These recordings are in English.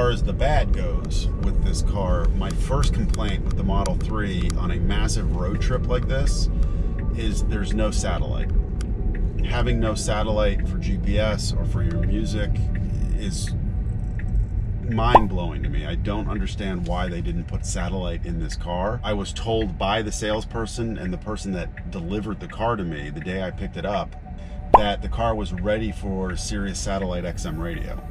far as the bad goes with this car, my first complaint with the Model 3 on a massive road trip like this is there's no satellite. Having no satellite for GPS or for your music is mind-blowing to me. I don't understand why they didn't put satellite in this car. I was told by the salesperson and the person that delivered the car to me the day I picked it up that the car was ready for Sirius Satellite XM radio.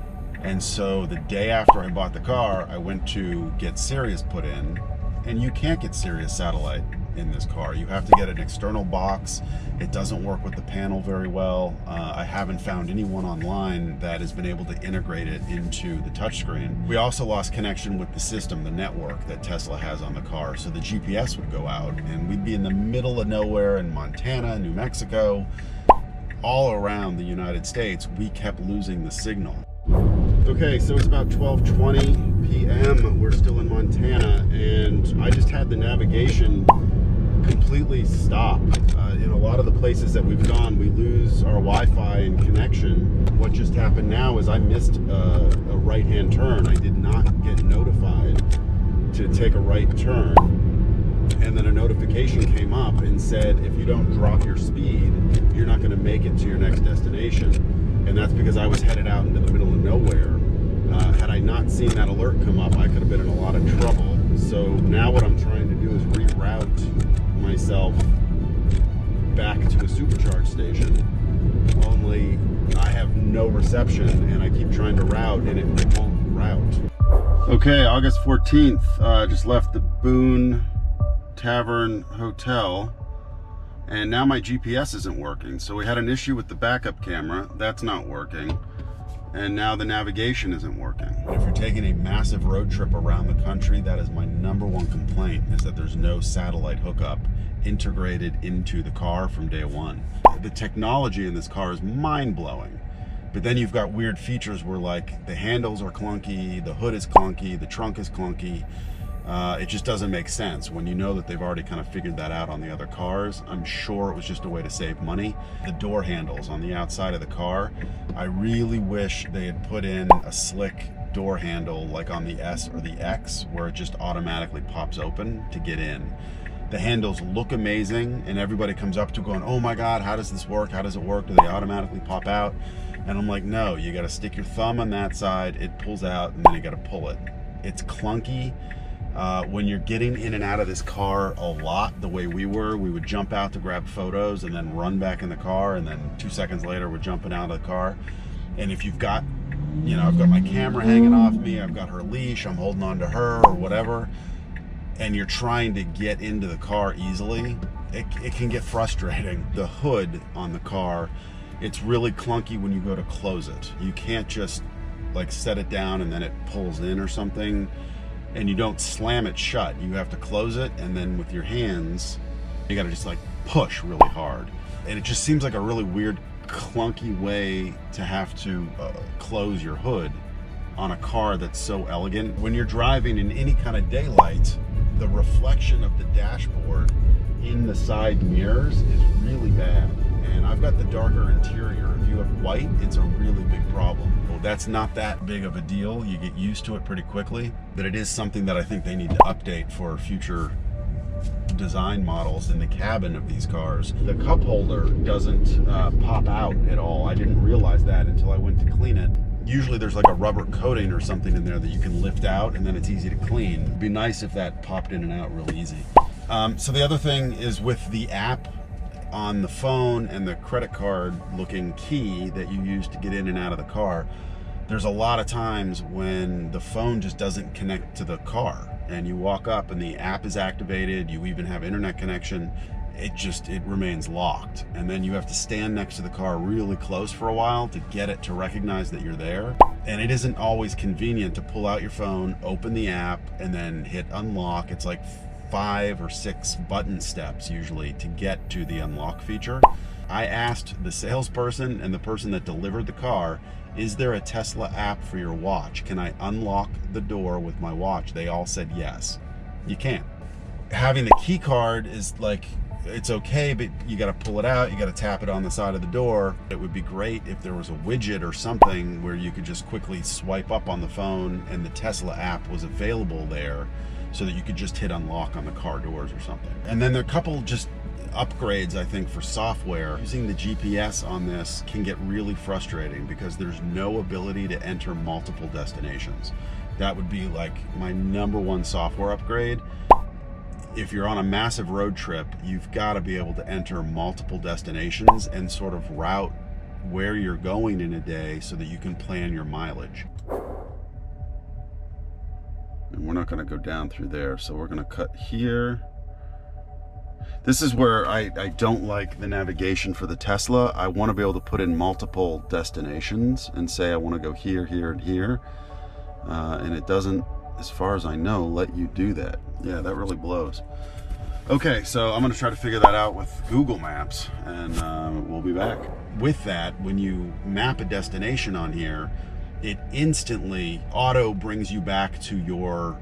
And so the day after I bought the car, I went to get Sirius put in, and you can't get Sirius Satellite in this car. You have to get an external box. It doesn't work with the panel very well. I haven't found anyone online that has been able to integrate it into the touchscreen. We also lost connection with the system, the network that Tesla has on the car. So the GPS would go out and we'd be in the middle of nowhere in Montana, New Mexico, all around the United States. We kept losing the signal. Okay, so it's about 12:20 p.m. We're still in Montana, and I just had the navigation completely stop. In a lot of the places that we've gone, we lose our Wi-Fi and connection. What just happened now is I missed a right-hand turn. I did not get notified to take a right turn. And then a notification came up and said, if you don't drop your speed, you're not going to make it to your next destination. And that's because I was headed out into the middle of nowhere. Had I not seen that alert come up, I could have been in a lot of trouble. So now what I'm trying to do is reroute myself back to a supercharge station. Only I have no reception and I keep trying to route and it won't route. Okay, August 14th, just left the Boone Tavern Hotel, and now my GPS isn't working. So we had an issue with the backup camera, that's not working, and now the navigation isn't working. If you're taking a massive road trip around the country, that is my #1 complaint, is that there's no satellite hookup integrated into the car from day one. The technology in this car is mind-blowing, but then you've got weird features where like the handles are clunky, the hood is clunky, the trunk is clunky. It just doesn't make sense when you know that they've already kind of figured that out on the other cars. I'm sure it was just a way to save money. The door handles on the outside of the car, I really wish they had put in a slick door handle like on the S or the X where it just automatically pops open to get in. The handles look amazing and everybody comes up to going, oh my God, how does this work? How does it work? Do they automatically pop out? And I'm like, no, you got to stick your thumb on that side, it pulls out, and then you got to pull it. It's clunky. When you're getting in and out of this car a lot, the way we would jump out to grab photos and then run back in the car, and then 2 seconds later we're jumping out of the car. And if you've got, you know, I've got my camera hanging off me, I've got her leash, I'm holding on to her or whatever, and you're trying to get into the car easily, it can get frustrating. The hood on the car, it's really clunky when you go to close it. You can't just like set it down and then it pulls in or something, and you don't slam it shut. You have to close it, and then with your hands, you gotta just like push really hard. And it just seems like a really weird, clunky way to have to close your hood on a car that's so elegant. When you're driving in any kind of daylight, the reflection of the dashboard in the side mirrors is really bad. And I've got the darker interior. If you have white, it's a really big problem. Well, that's not that big of a deal. You get used to it pretty quickly, but it is something that I think they need to update for future design models in the cabin of these cars. The cup holder doesn't pop out at all. I didn't realize that until I went to clean it. Usually there's like a rubber coating or something in there that you can lift out, and then it's easy to clean. It'd be nice if that popped in and out really easy. So the other thing is with the app on the phone and the credit card looking key that you use to get in and out of the car, there's a lot of times when the phone just doesn't connect to the car, and you walk up and the app is activated, you even have internet connection, it remains locked. And then you have to stand next to the car really close for a while to get it to recognize that you're there. And it isn't always convenient to pull out your phone, open the app, and then hit unlock. It's like 5 or 6 button steps usually to get to the unlock feature. I asked the salesperson and the person that delivered the car, is there a Tesla app for your watch? Can I unlock the door with my watch? They all said yes. You can't. Having the key card is like, it's okay, but you got to pull it out, you got to tap it on the side of the door. It would be great if there was a widget or something where you could just quickly swipe up on the phone and the Tesla app was available there, so that you could just hit unlock on the car doors or something. And then there are a couple just upgrades, I think, for software. Using the GPS on this can get really frustrating because there's no ability to enter multiple destinations. That would be like my #1 software upgrade. If you're on a massive road trip, you've got to be able to enter multiple destinations and sort of route where you're going in a day so that you can plan your mileage. And we're not going to go down through there, so we're going to cut here. This is where I don't like the navigation for the Tesla. I want to be able to put in multiple destinations and say I want to go here, here, and here. And it doesn't, as far as I know, let you do that. Yeah, that really blows. Okay, so I'm going to try to figure that out with Google Maps, and we'll be back. With that, when you map a destination on here, it instantly auto brings you back to your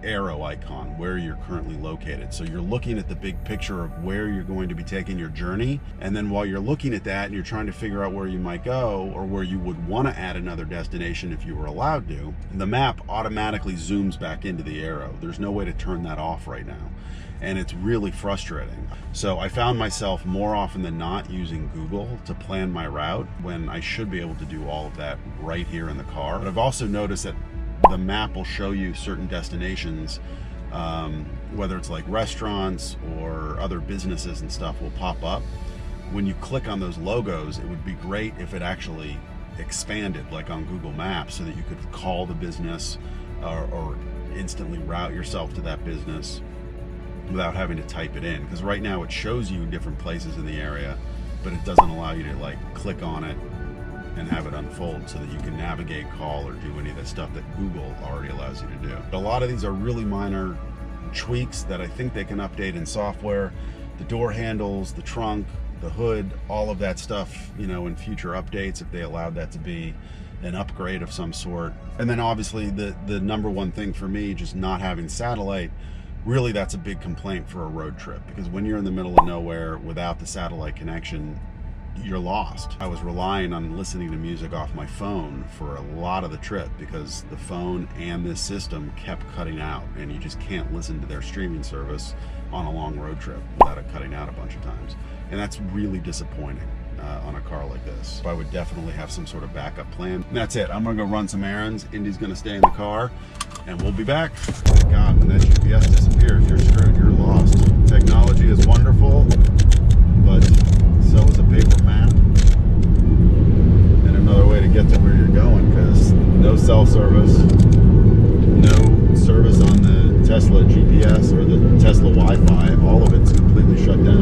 arrow icon where you're currently located. So you're looking at the big picture of where you're going to be taking your journey, and then while you're looking at that and you're trying to figure out where you might go or where you would want to add another destination if you were allowed to, the map automatically zooms back into the arrow. There's no way to turn that off right now, and it's really frustrating. So I found myself more often than not using Google to plan my route when I should be able to do all of that right here in the car. But I've also noticed that the map will show you certain destinations, whether it's like restaurants or other businesses and stuff will pop up. When you click on those logos, it would be great if it actually expanded like on Google Maps so that you could call the business or instantly route yourself to that business without having to type it in. Because right now it shows you different places in the area, but it doesn't allow you to like click on it and have it unfold so that you can navigate, call, or do any of the stuff that Google already allows you to do. A lot of these are really minor tweaks that I think they can update in software. The door handles, the trunk, the hood, all of that stuff, you know, in future updates, if they allowed that to be an upgrade of some sort. And then obviously the #1 thing for me, just not having satellite, really that's a big complaint for a road trip, because when you're in the middle of nowhere without the satellite connection, you're lost. I was relying on listening to music off my phone for a lot of the trip because the phone and this system kept cutting out, and you just can't listen to their streaming service on a long road trip without it cutting out a bunch of times. And that's really disappointing on a car like this. So I would definitely have some sort of backup plan. And that's it. I'm gonna go run some errands. Indy's gonna stay in the car, and we'll be back. God, when that GPS disappears, you're screwed, you're lost. Technology is wonderful, but so is a paper map and another way to get to where you're going, because no cell service, no service on the Tesla GPS or the Tesla Wi-Fi, all of it's completely shut down.